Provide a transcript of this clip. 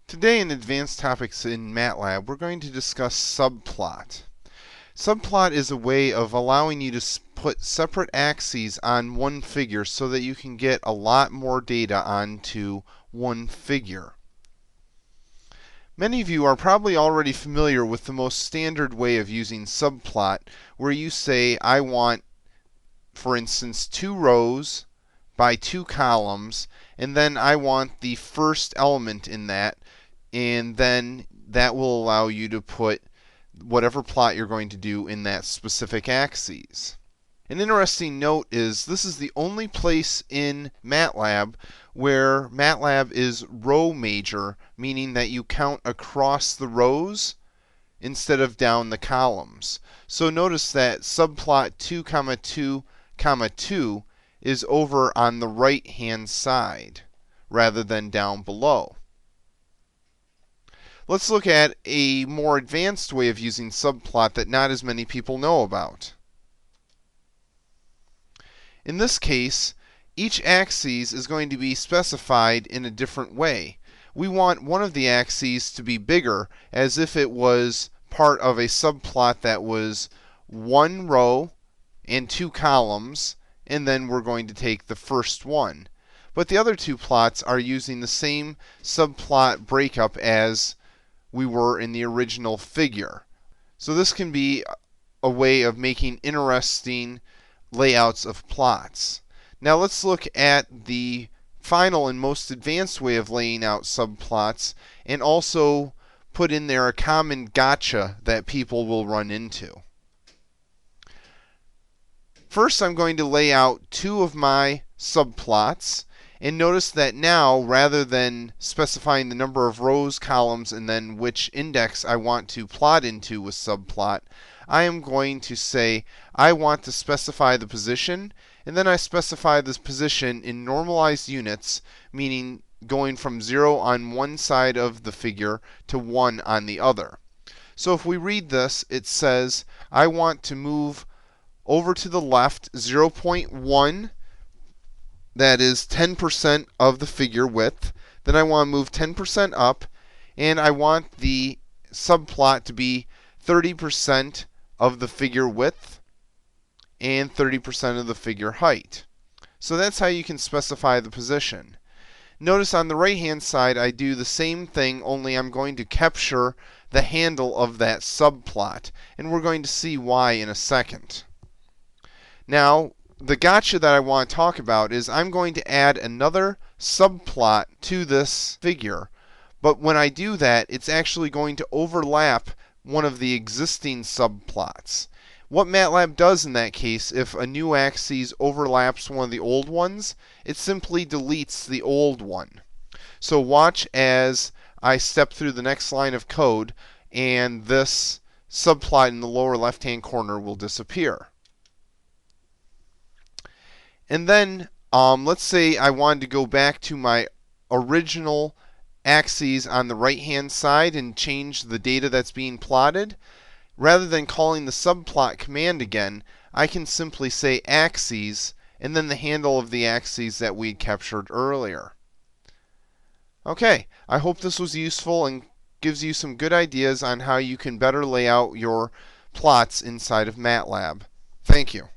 Today in Advanced Topics in MATLAB, we're going to discuss subplot. Subplot is a way of allowing you to put separate axes on one figure so that you can get a lot more data onto one figure. Many of you are probably already familiar with the most standard way of using subplot, where you say, I want, for instance, 2 rows by 2 columns, and then I want the first element in that, and then that will allow you to put whatever plot you're going to do in that specific axis. An interesting note is this is the only place in MATLAB where MATLAB is row major, meaning that you count across the rows instead of down the columns. So notice that subplot 2, 2, 2 is over on the right hand side rather than down below. Let's look at a more advanced way of using subplot that not as many people know about. In this case, each axis is going to be specified in a different way. We want one of the axes to be bigger, as if it was part of a subplot that was 1 row and 2 columns, and then we're going to take the first one. But the other 2 plots are using the same subplot breakup as we were in the original figure. So this can be a way of making interesting layouts of plots. Now let's look at the final and most advanced way of laying out subplots, and also put in there a common gotcha that people will run into. First, I'm going to lay out 2 of my subplots, and notice that now, rather than specifying the number of rows, columns, and then which index I want to plot into with subplot, I am going to say I want to specify the position, and then I specify this position in normalized units, meaning going from 0 on one side of the figure to 1 on the other. So if we read this, it says I want to move over to the left 0.1, that is 10% of the figure width. Then I want to move 10% up, and I want the subplot to be 30% of the figure width and 30% of the figure height. So that's how you can specify the position. Notice on the right hand side I do the same thing, only I'm going to capture the handle of that subplot, and we're going to see why in a second. Now, the gotcha that I want to talk about is I'm going to add another subplot to this figure, but when I do that, it's actually going to overlap one of the existing subplots. What MATLAB does in that case, if a new axis overlaps one of the old ones, it simply deletes the old one. So watch as I step through the next line of code, and this subplot in the lower left-hand corner will disappear. And then let's say I wanted to go back to my original axes on the right hand side and change the data that's being plotted. Rather than calling the subplot command again, I can simply say axes and then the handle of the axes that we had captured earlier. Okay, I hope this was useful and gives you some good ideas on how you can better lay out your plots inside of MATLAB. Thank you.